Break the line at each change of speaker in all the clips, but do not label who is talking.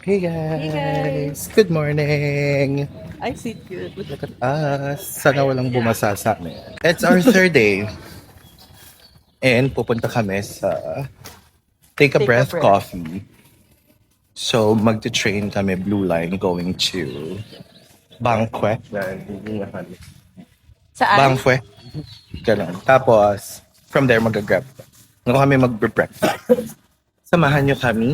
Hey
Hey
guys!
guys!
Good morning!
I see you.
Look at us! Sana walang bumasa sa amin. It's our third day and pupunta kami sa Take a
Take a
Breath
breath.
Coffee. So magte-train kami Blue Line going to Bangkwe.
Saan?
Bangkwe. Ganon. Tapos, from there mag-grab. Ngayon kami mag-breakfast. Samahan nyo kami!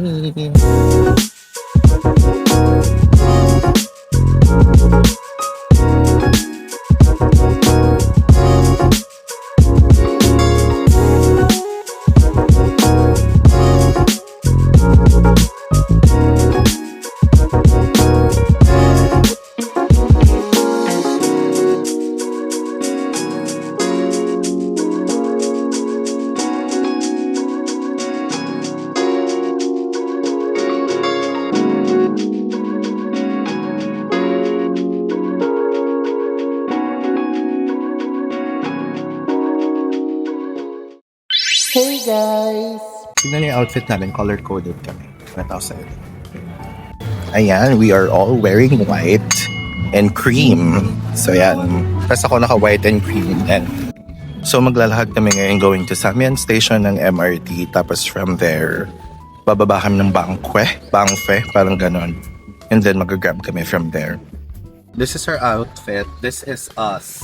Hey guys! Tignan niyo yung outfit namin, color-coded kami. Nakita ko. Ayan, we are all wearing white and cream. So yan, tapos ako naka-white and cream din. So maglalakad kami ngayon going to Samian Station ng MRT. Tapos from there, bababa kami ng Bangkwe, parang ganon. And then mag-grab kami from there. This is our outfit. This is us.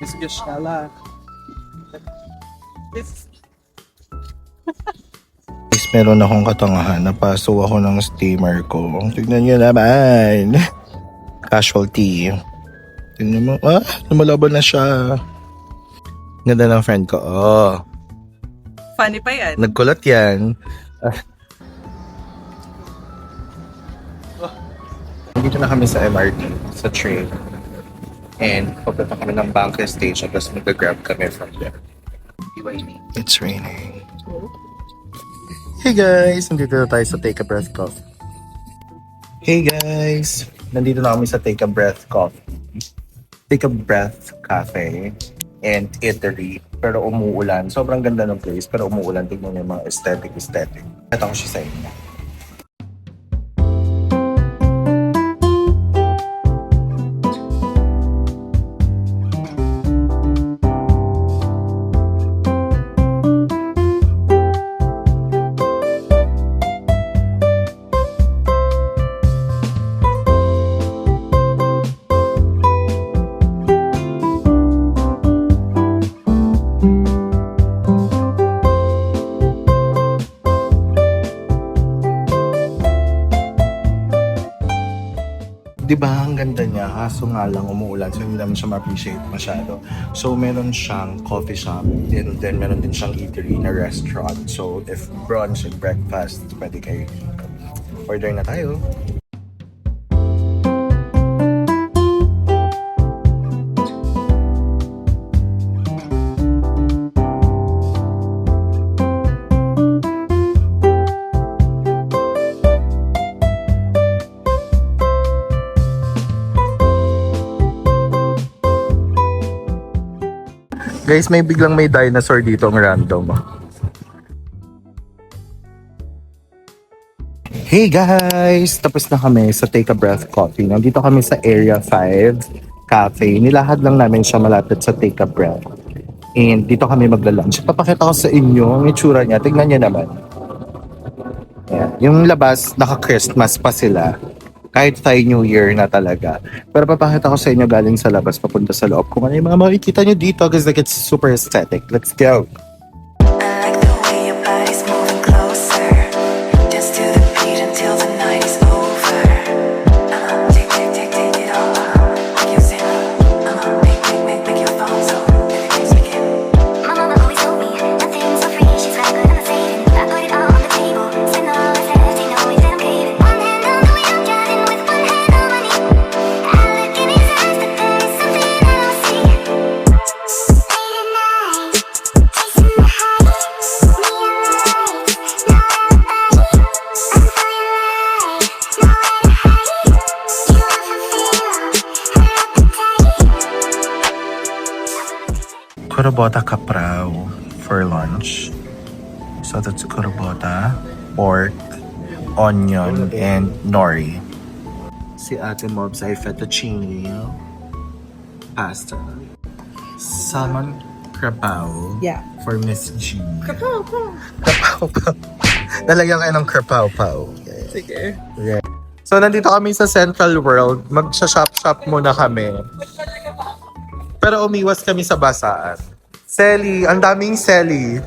This is Gishala.
This
Guys, meron akong katangahan. Napaso ako ng steamer ko. Tignan nyo naman. Casualty. Tignan mo. Lumalaban na siya. Ganda ng friend ko. Oh,
funny pa yan.
nagkulat yan. Dito na kami sa MRT, sa train. And papunta kami ng Bangkok Station. Tapos mag-grab kami from there. It's raining. Hey guys! Nandito na tayo sa Take a Breath Coffee. Hey guys! Nandito na kami sa Take a Breath Coffee. Take a Breath Cafe and Eatery. Pero umuulan. Sobrang ganda ng place. Pero umuulan. Tignan niyo yung mga aesthetic. Ito ko siya sa inyo. Di ba ang ganda niya, kaso nga lang umuulan so hindi naman siya ma-appreciate masyado. So meron siyang coffee shop and then meron din siyang eatery na restaurant. So if brunch and breakfast, pwede kayo order na tayo. Guys, may biglang may dinosaur dito ang random. Hey guys! Tapos na kami sa Take a Breath Coffee. Nandito kami sa Area 5 Cafe. Nilahad lang namin siya malapit sa Take a Breath. And dito kami magla-lunch. Papakita ko sa inyo ang itsura niya. Tingnan niyo naman. Ayan. Yung labas, naka-Christmas pa sila. Kahit Thai New Year na talaga. Pero papakita ko sa inyo galing sa labas papunta sa loob kung ano yung mga makikita nyo dito because like it's super aesthetic. Let's go!
I like the way your body's moving closer. Dance to the beat until the night is over. Take it all out. Make you sing. Make your phone so everything's begin. My mama always told me nothing's so free. She's got good and saving. I put it all on the table. Spend all that's left. Ain't no way that I'm caving. One hand on the wheel, driving with one hand on my knee. I look in his eyes, but there is something I don't see. Late at night, chasing the
Kurabota kaprao for lunch. So that's kurabota, pork, onion, and nori. Si Ate Mobs ay fettuccine, pasta, salmon krapaw
Yeah.
for Miss G. Krapaw. Nalagyan kayo ng krapaw.
Sige.
So, nandito kami sa Central World. Mag-shop-shop muna kami. Pero umiwas kami sa basaan. Selly, ang daming Selly.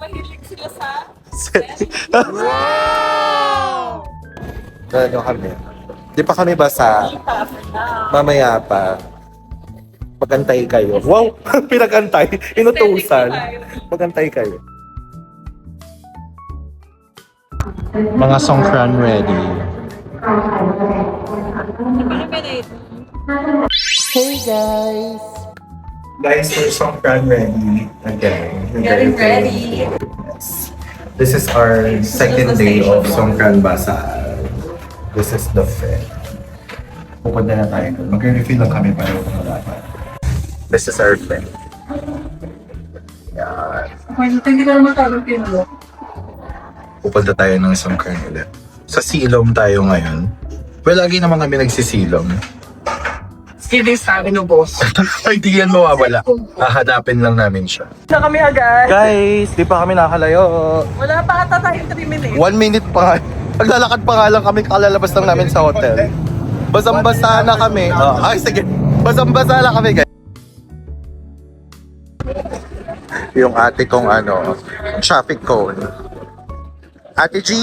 Mahilig sila sa...
Wow! Ano kami? Di pa kami basa. Mamaya pa. Magantay kayo. Wow! Pinagantay. Inutusan. Magantay kayo. Mga songkran ready. Hey guys! Guys, we're songkran ready. Again.
Getting ready.
Yes. This is our second day of Songkran Bazaar. This is the fifth. Pupunta na tayo. Mag-refill lang kami para dapat. This is our fifth. Yan.
Hindi ka naman tawag pinulo.
Pupunta tayo ng Songkran ulit. Sa silom tayo ngayon. Well, lagi naman kami nagsisilom.
Kidding sa akin ng boss.
Ay, di yan mawawala. Hahanapin lang namin siya.
Na kami agad.
Guys, di pa kami nakalayo.
Wala pa ata tayong 3 minutes.
1 minute pa. Paglalakad pa nga lang kami, kalalabas lang namin sa hotel. Basang-basa na kami. Ay, sige. Basang-basa na kami, guys. Yung ate kong traffic cone. Ate G!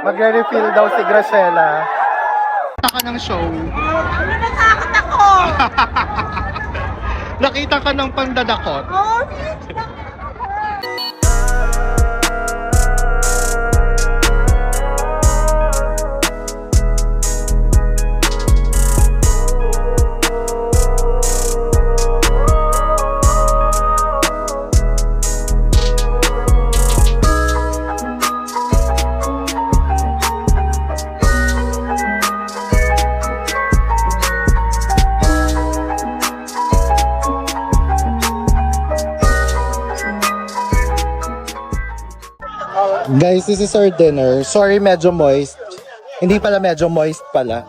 Magre-refill daw si Graciela. Nakita ka ng show.
Natakot ako!
Nakita ka ng pandadakot.
Oh,
Guys, this is our dinner. Sorry, medyo moist. Hindi pala medyo moist pala.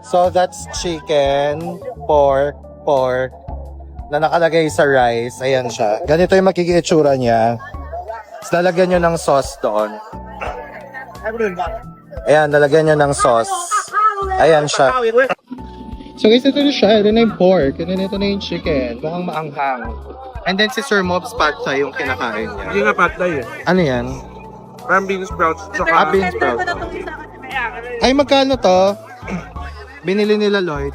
So, that's chicken, pork, na nakalagay sa rice. Ayan siya. Ganito yung magiging itsura niya. Tapos lalagyan nyo ng sauce doon. Ayan, lalagyan nyo ng sauce. Ayan siya. So guys, ito na siya. Ito na yung pork. And then ito na yung chicken. Mukhang maanghang. And then si Sir Mob's pad thai yung kinakain niya.
Hindi nga patay eh.
Ano yan?
Parang bean sprouts.
Ah, bean sprouts. Ay, magkano to? Binili nila Lloyd.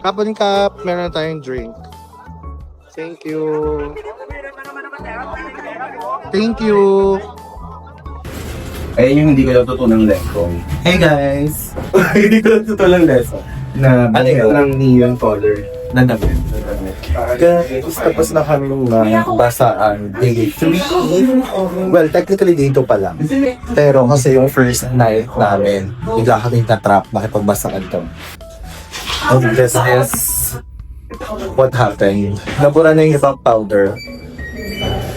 Kapon cup, meron na tayong drink. Thank you. Thank you.
Ayun yung hindi ko natutunang lesson.
Hey guys!
Hindi ko natutunang lesson. Na
Ano yun?
ng neon color na damit.
Guys, tapos na kami ng basaan. Day 3. Well, technically dito pa lang. Pero kasi yung first night namin, bigla kami na-trap, makipagbasaan kami. Oh, this is what happened. Nabura na yung ibang powder.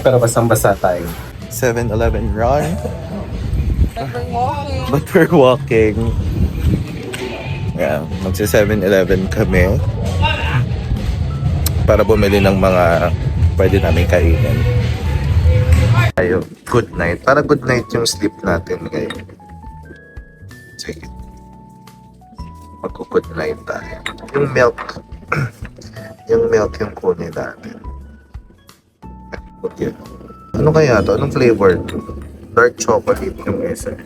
Pero basang-basa tayo. 7-Eleven run. But we're walking. Yeah, magsi 7-Eleven kami. Para bumili ng mga pwede namin kainin. Ayo, good night. Para good night yung sleep natin ngayon. Sige. Mag-good night tayo. Yung milk. Yung milk yung kunin natin. Okay. Ano kaya to? Anong flavor to? Dark chocolate yung isa.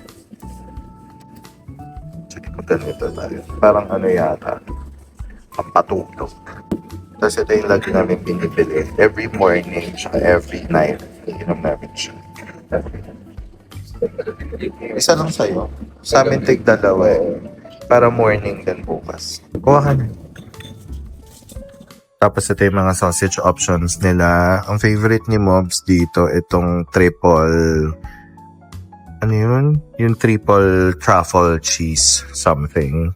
Sige, magganito tayo. Parang ano yata. Pampatulog. Tapos ito yung lagi namin binibili. Every morning, tsaka every night. Inom namin siya. Isa lang sa'yo. Sa amin, take dalawa eh. Para morning din bukas. Kuha ka na. Tapos ito yung mga sausage options nila. Ang favorite ni Mobs dito, itong triple... Ano yun? Yung triple truffle cheese something.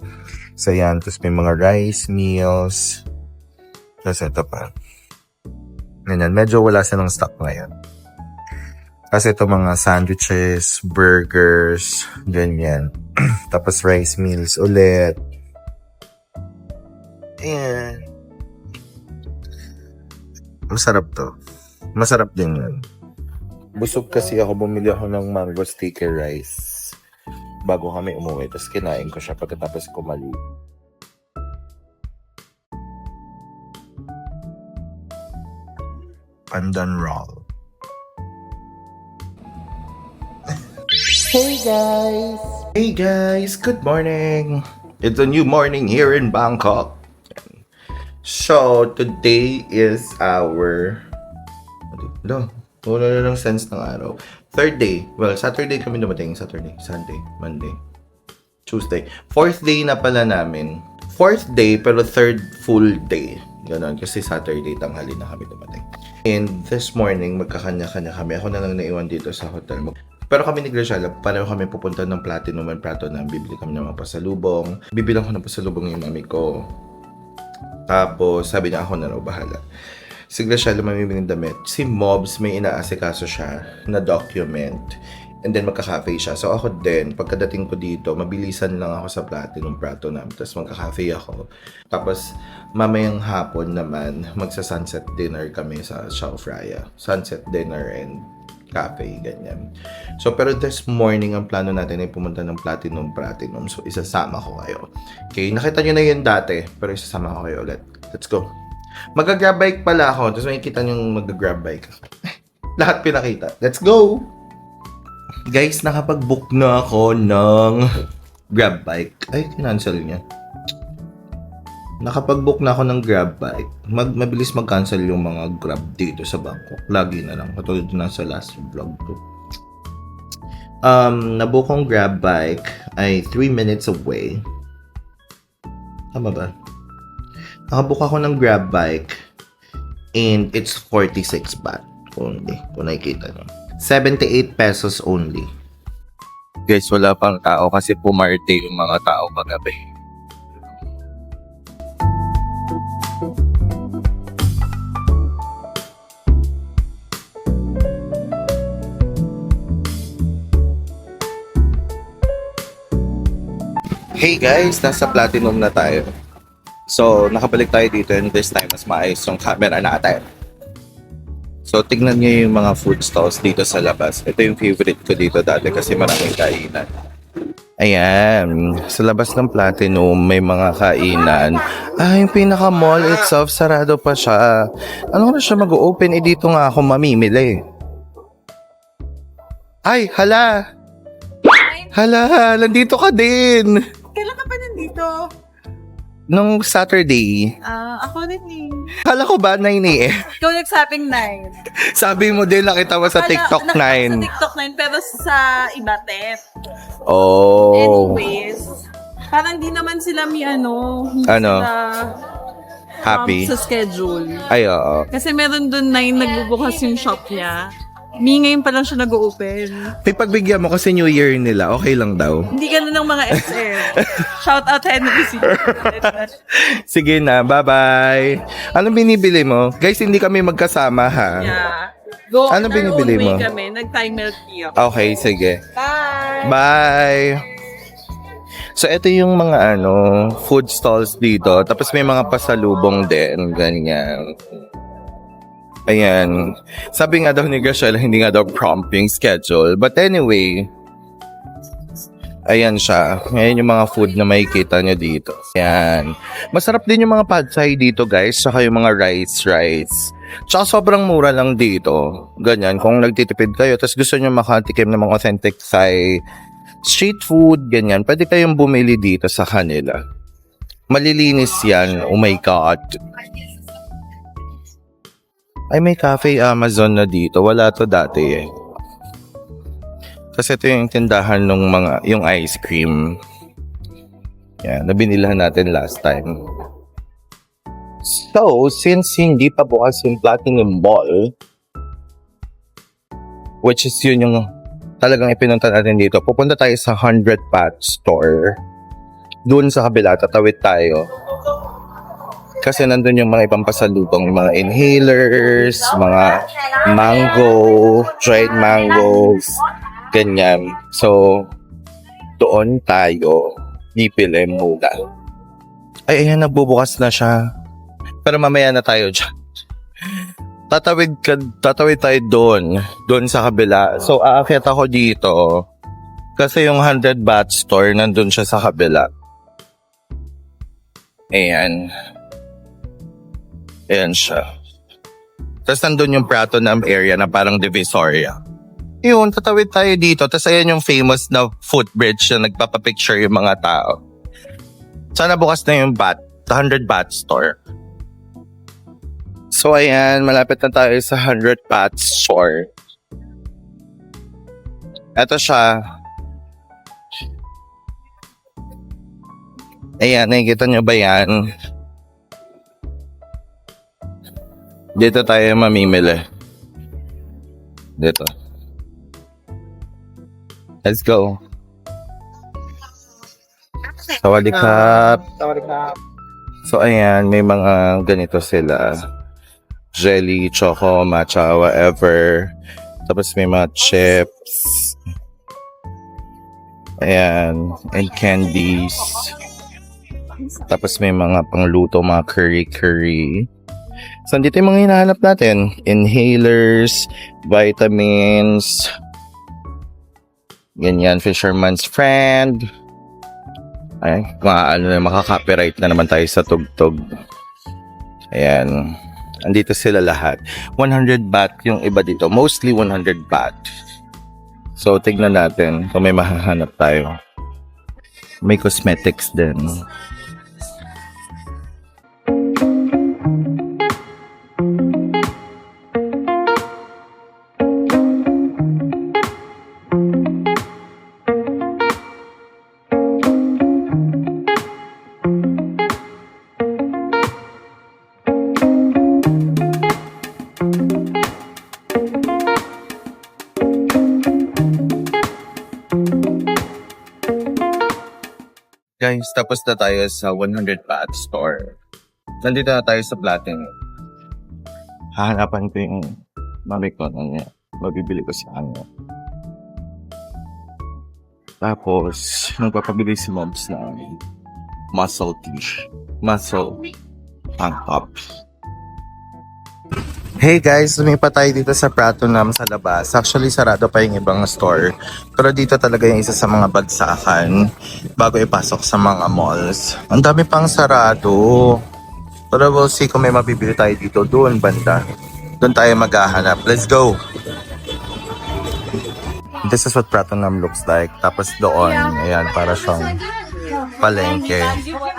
So yan. Tapos may mga rice meals. Tapos ito pa. Ganyan. Medyo wala silang stock ngayon. Kasi ito mga sandwiches, burgers, ganyan. Tapos rice meals ulit. Ayan. Masarap to. Masarap din yan. Busog kasi ako, bumili ako ng mango sticky rice bago kami umuwi. Tapos kinain ko siya pagkatapos kumali. Pandan roll. Hey guys! Good morning! It's a new morning here in Bangkok. So, today is our... Wala na ng sense ng araw. Third day. Well, Saturday kami dumating. Saturday, Sunday, Monday, Tuesday. Fourth day na pala namin. Fourth day, pero third full day. Ganon. Kasi Saturday, tanghali na kami dumating. And this morning, magkakanya-kanya kami. Ako na lang naiwan dito sa hotel. Pero kami ni Graciela, pareho kami pupunta ng Platinum and Prato na bibili kami ng mga pasalubong. Bibilang ko ng pasalubong yung mami ko. Tapos, sabi niya ako na raw bahala. Si Graciela mamimili ng damit. Si Mobs, may inaasikaso siya na document. And then, magka-cafe siya. So, ako din, pagkadating ko dito, mabilisan lang ako sa Platinum Prato namin. Tapos, magka-cafe ako. Tapos, mamayang hapon naman, magsa-sunset dinner kami sa Chao Phraya. Sunset dinner and cafe, ganyan. So, pero this morning, ang plano natin ay pumunta ng Platinum. So, isasama ko kayo. Okay, nakita nyo na yun dati, pero isasama ko kayo ulit. Let's go. Mag-grab bike pala ako, tapos makikita nyo mag-grab bike. Lahat pinakita. Let's go! Guys, nakapag-book na ako ng grab bike. Ay, kinancel niya. Nakapag-book na ako ng grab bike. Mabilis mag-cancel yung mga grab dito sa Bangkok. Lagi na lang. Katulad na sa last vlog ko. Nabook kong grab bike ay 3 minutes away. Tama ba? Nakabook ako ng grab bike and it's 46 baht only. Kung nakikita nyo. 78 pesos only. Guys, wala pang tao kasi pumarte yung mga tao kagabi. Hey guys, nasa Platinum na tayo. So, nakabalik tayo dito and this time mas maayos yung camera natin. So, tignan nyo yung mga food stalls dito sa labas. Ito yung favorite ko dito dati kasi maraming kainan. Ayan, sa labas ng Platinum may mga kainan. Yung pinaka-mall itself, sarado pa siya. Ano na siya mag-open? Dito nga ako mamimili. Ay, hala! Hala, nandito ka din!
Kailan ka pa nandito?
Nung Saturday.
Ako rin eh.
Kala ko ba 9 AM?
Ikaw nagsabing 9.
Sabi mo din, nakita mo sa TikTok 9.
Sa TikTok 9, pero sa iba, Tef.
Oh.
Anyways, parang di naman sila hindi
Ano?
sila
Happy?
sa schedule.
Ay, oo.
Kasi meron doon 9 nagbubukas yung shop niya. Ngayon pa lang siya nag-open.
May pagbigyan mo kasi New Year nila, okay lang daw.
Hindi ganun ng mga SM. Shout out Henry C.
Sige na, bye-bye. Anong binibili mo? Guys, hindi kami magkasama ha.
Yeah. Go
Ano
on our
binibili
own way
mo?
kami. Nag-time milk tea ako.
Okay, sige.
Bye!
Bye! So, ito yung mga food stalls dito. Tapos may mga pasalubong din. Ganyan. Ayan. Sabi nga daw ni Graciela, hindi nga daw prompt yung schedule. But anyway, ayan siya. Ayan yung mga food na makikita nyo dito. Ayan. Masarap din yung mga pad thai dito, guys. Saka yung mga rice. Tsaka sobrang mura lang dito. Ganyan, kung nagtitipid kayo, tapos gusto nyo makatikim ng mga authentic Thai street food, ganyan, pwede kayong bumili dito sa kanila. Malilinis yan. Oh my God. Ay, may cafe Amazon na dito. Wala to dati eh. Kasi ito yung tindahan ng yung ice cream. Yan, nabinilahan natin last time. So, since hindi pa bukas yung Platinum Mall, which is yun yung talagang ipinunta natin dito, pupunta tayo sa 100 Baht Store. Doon sa kabila, tatawid tayo. Kasi nandun yung mga ibang pasalubong, yung mga inhalers, mga mango, dried mangoes, ganyan. So, doon tayo bibili muna. Ay, ayan, nagbubukas na siya. Pero mamaya na tayo dyan. Tatawid tayo doon sa kabila. So, aakyat ako dito. Kasi yung 100 Baht Store, nandun siya sa kabila. Ayan. Ayan siya. Tapos nandun yung Pratunam area na parang Divisoria. Yun, tatawid tayo dito. Tapos ayan yung famous na footbridge na nagpapapicture yung mga tao. Sana bukas na yung 100 Baht Store. So ayan, malapit na tayo sa 100 Baht Store. Ito siya. Ayan, nakikita nyo ba yan? Dito tayo mamimili. Dito. Let's go. Sawadikap. So ayan, may mga ganito sila. Jelly, choco, matcha, whatever. Tapos may mga chips. Ayan. And candies. Tapos may mga pangluto, mga curry. So, dito yung mga hinahanap natin. Inhalers, vitamins, ganyan, Fisherman's Friend. Ay, makaka-copyright na naman tayo sa tugtog. Ayan. Andito sila lahat. 100 baht yung iba dito. Mostly 100 baht. So, tignan natin kung may mahahanap tayo. May cosmetics din. Guys, tapos na tayo sa 100 Baht Store. Nandito na tayo sa Platinum. Hahanapan ko yung mami ko na niya. Mabibili ko sa kanya. Tapos, nagpapabili si Mobs na muscle t-shirt. Muscle tank top. Hey guys, lumipat tayo dito sa Pratunam sa labas. Actually, sarado pa yung ibang store. Pero dito talaga yung isa sa mga bagsakan bago ipasok sa mga malls. Ang dami pang sarado. Pero we'll see kung may mabibili tayo dito. Doon banda. Doon tayo maghahanap. Let's go! This is what Pratunam looks like. Tapos doon, ayan, para siyang palengke.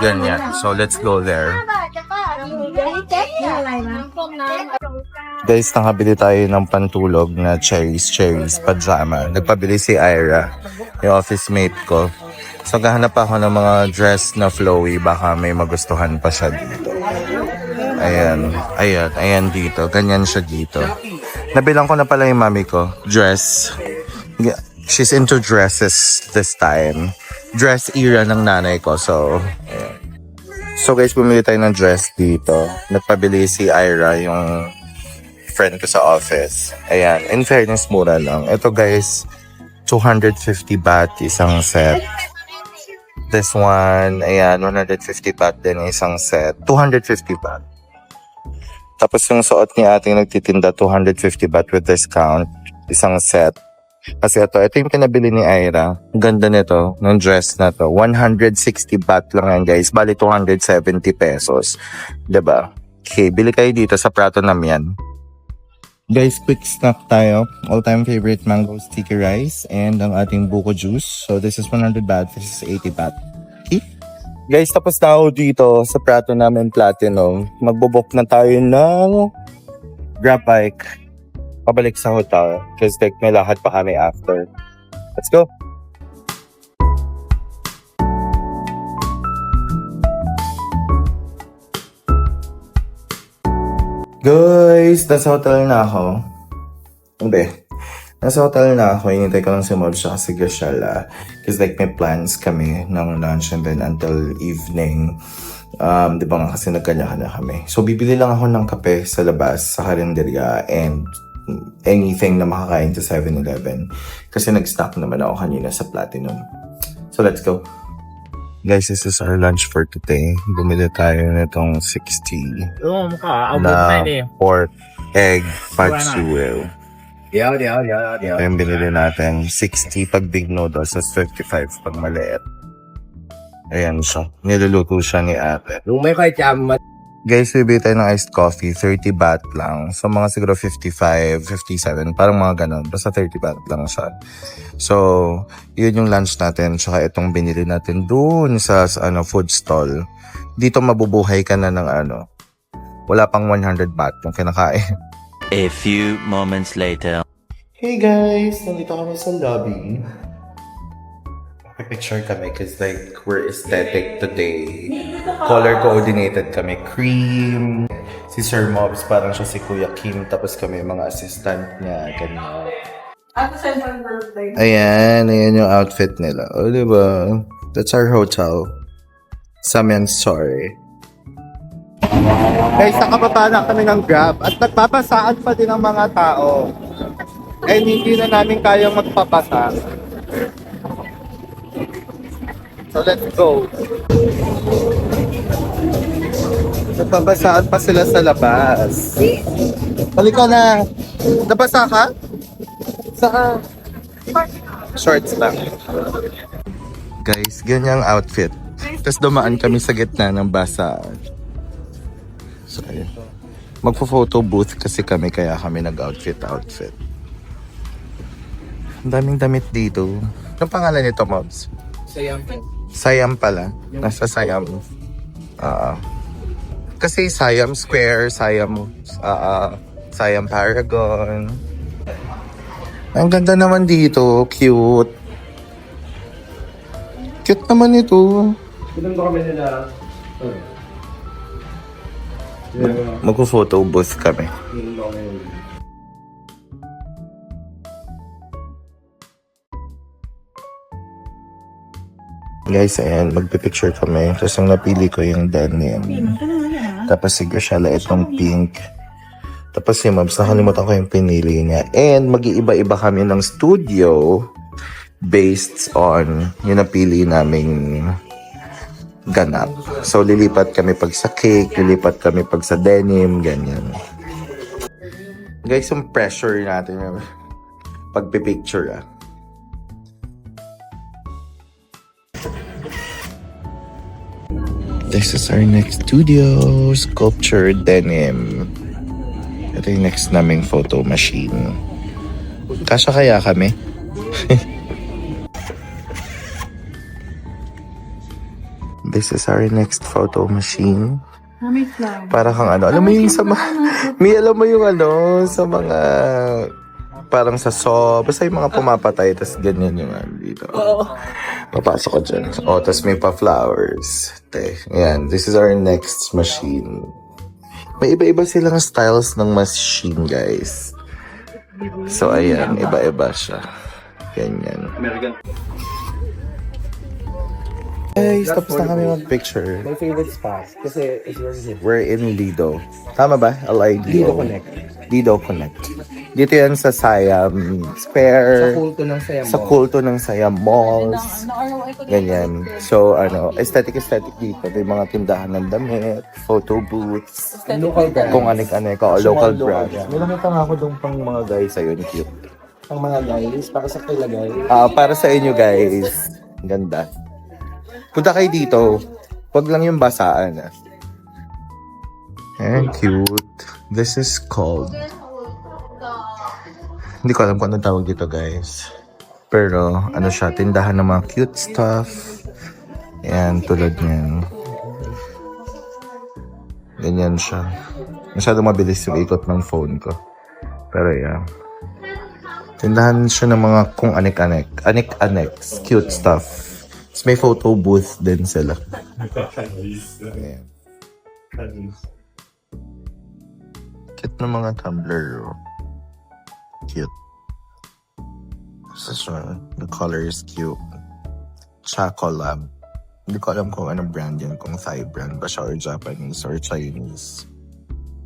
Ganyan. So, let's go there. Guys, nakabili tayo ng pantulog na cherries, pajama. Nagpabili si Ira, yung office mate ko. So, gahanap ako ng mga dress na flowy. Baka may magustuhan pa siya dito. Ayan dito. Ganyan siya dito. Nabilang ko na pala yung mami ko. Dress. She's into dresses this time. Dress era ng nanay ko. So, ayan. So guys, bumili tayo ng dress dito. Nagpabili si Ira, yung friend ko sa office. Ayan, in fairness, mura lang. Ito guys, 250 baht isang set. This one, ayan, 150 baht din isang set. 250 baht. Tapos yung suot ni ating nagtitinda, 250 baht with discount. Isang set. Kasi ito yung pinabili ni Ira. Ang ganda nito, ng dress na to. 160 baht lang yan guys. Bali 270 pesos. Diba? Okay, bili kayo dito sa Prato Nam yan. Guys, quick snack tayo. All-time favorite mango sticky rice and ang ating buko juice. So this is 100 baht, this is 80 baht. Okay? Guys, tapos na ako dito sa Prato namin Platinum. Magbubok na tayo ng grab bike. Pabalik sa hotel. Kasi like, may lakad pa kami after. Let's go! Guys, nasa hotel na ako. Hindi. Nasa hotel na ako. Hinintay ko lang si Mob siya kasi Gashala. Kasi like may plans kami ng lunch and then until evening. Di ba nga kasi nagkanya-kanya kami. So bibili lang ako ng kape sa labas, sa karinderya and anything na makakain sa 7-Eleven. Kasi nag-stock naman ako kanina sa Platinum. So let's go. Guys, this is our lunch for today. Bumili tayo nitong 60 na pork, egg, patsuel. Ito yung binili natin. 60 pag big noodles, tas 55 pag maliit. Ayan siya. Niluluto siya ni ate. Guys, bibili tayo ng iced coffee. 30 baht lang. So, mga siguro 55, 57. Parang mga ganun. Basta 30 baht lang siya. So, yun yung lunch natin. Tsaka itong binili natin dun sa food stall. Dito mabubuhay ka na ng wala pang 100 baht yung kinakain.
A few moments later.
Hey guys! Nandito kami sa lobby. Picture kami because like we're aesthetic today. Color coordinated kami. Cream. Si Sir Mobs parang siya si Kuya Kim. Tapos kami mga assistant niya. Ganyan. Ayan yung outfit nila. O, diba? That's our hotel. Samyan Story. Guys, nakababa na kami ng Grab at nagpapasaan pa din ang mga tao. And hindi na namin kayang magpapasa. So let's go. Nagpapasaan pa sila sa labas. Halika na. Nabasa ka? Saan? Shorts lang. Guys, ganyang outfit. Tapos dumaan kami sa gitna ng basa. So, ayun. Magpo-photo booth kasi kami kaya kami nag-outfit. Ang daming damit dito. Anong pangalan nito, Mobs? Siam pala. Nasa Siam. Kasi Siam Square, Siam Paragon. Ang ganda naman dito. Cute. Cute naman ito. Magpo-photo booth kami. Guys, ayan, magpipicture kami. Tapos ang napili ko yung denim. Tapos si Grishala itong pink. Tapos si Mabs, nakalimutan ko yung pinili niya. And mag-iiba-iba kami ng studio based on yung napili naming ganap. So, lilipat kami pag sa cake, lilipat kami pag sa denim, ganyan. Guys, yung pressure natin yung pagpipicture This is our next studio, sculpture denim. Ito yung next naming photo machine. Kasya kaya kami? This is our next photo machine. Para kang alam mo yung sa may alam mo yung sa mga parang sa basta yung mga pumapatay, tas ganyan yung dito. Papasok ko dyan. Tas may pa-flowers. Ayan, this is our next machine. May iba-iba silang styles ng machine, guys. So, ayan, iba-iba siya. Ganyan. Guys, tapos na kami mag-picture.
My favorite spot. Kasi it's very
We're in Lido. Tama ba?
Lido Connect.
Lido Connect. Dito yan sa Siam Square. Sa kulto ng Siam Malls. Ganyan. So, aesthetic dito. May mga tindahan ng damit, photo booths,
Local brands.
kung anik-anik, local
Local
brands. May nakita nga ako doon pang mga guys ayun, cute.
Ang mga guys, para sa kilagay.
Para sa inyo guys. Ganda. Punta kayo dito. Huwag lang yung basaan. And cute. This is called... Hindi ko alam kung anong tawag dito, guys. Pero, ano siya, tindahan ng mga cute stuff. Ayan, tulad niyan. Ganyan siya. Masyado mabilis yung ikot ng phone ko. Pero yeah. Tindahan siya ng mga kung anik-anik. Anik-anik. Cute stuff. Tapos may photo booth din sila. Ayan. Cute na mga tumbler. Oh. Cute. This is the color is cute. Chocolab. Hindi ko alam kung anong brand yan. Kung Thai brand ba siya or Japanese or Chinese.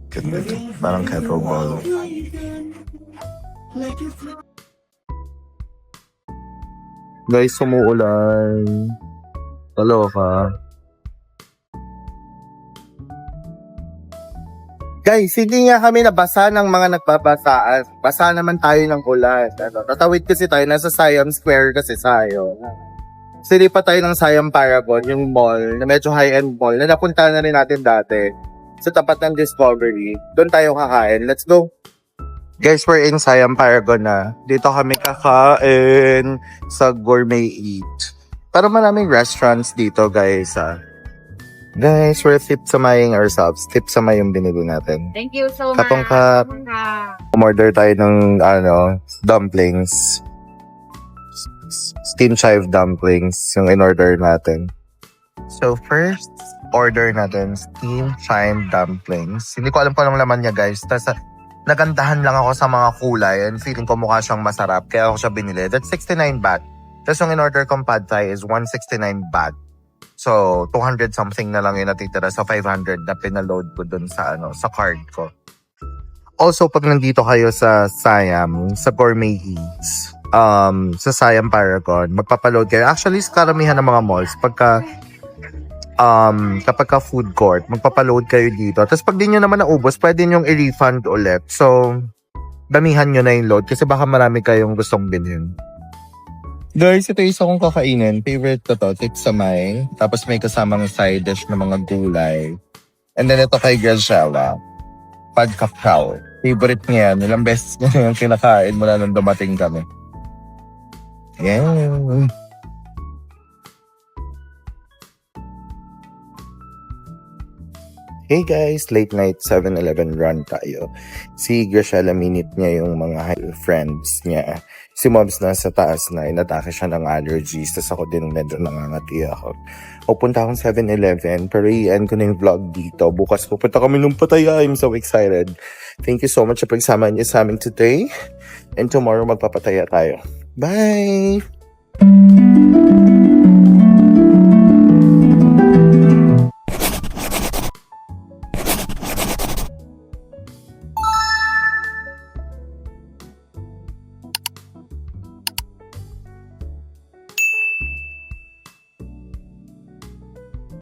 Ganda ito. Parang kettlebell. Guys, sumuulan. Kaloka. Guys, hindi nga kami nabasa ng mga nagbabasaan. Basa naman tayo ng ulan. Tatawid kasi tayo. Nasa Siam Square kasi tayo. Sili pa tayo ng Siam Paragon, yung mall, na medyo high-end mall, na napunta na rin natin dati. Sa tapat ng Discovery. Doon tayo kakain. Let's go! Guys, we're in Siam Paragon na. Dito kami kakain sa Gourmet Eat. Pero maraming restaurants dito, guys. Guys, we're tip-samaying ourselves. Tip-samay yung binili natin.
Thank you so much.
Katong umorder tayo ng dumplings. Steam chive dumplings yung in-order natin. So first, order natin steam chive dumplings. Hindi ko alam kung anong laman niya, guys. Tapos nagandahan lang ako sa mga kulay and feeling ko mukha siyang masarap. Kaya ako siya binili. That's 69 baht. Tapos yung in-order kong pad thai is 169 baht. So, 200 something na lang yung natitira sa 500 na pinaload ko dun sa sa card ko. Also, pag nandito kayo sa Siam, sa Gourmet Eats, sa Siam Paragon, magpapaload kayo. Actually, sa karamihan ng mga malls, kapag ka food court, magpapaload kayo dito. Tapos pag di nyo naman naubos, pwede nyo i-refund ulit. So, damihan nyo na yung load kasi baka marami kayong gustong bilhin. Guys, ito yung isa kong kakainin. Favorite ko to, tip-samay. Tapos may kasamang side dish na mga gulay. And then ito kay Graciela, pad kakao. Favorite niya yan. Ilang beses niya yung kinakain mula nung dumating kami. Yeah. Hey guys, late night 7-Eleven run tayo. Si Graciela minute niya yung mga friends niya. Si Mobs na sa taas na, inatake siya ng allergies. Tapos ako din medyo nangangati ako. Pupunta akong 7-Eleven, pero i-end ko na yung vlog dito. Bukas pupunta kami ng Pattaya. I'm so excited. Thank you so much sa pagsama niyo sa amin today. And tomorrow magpapataya tayo. Bye!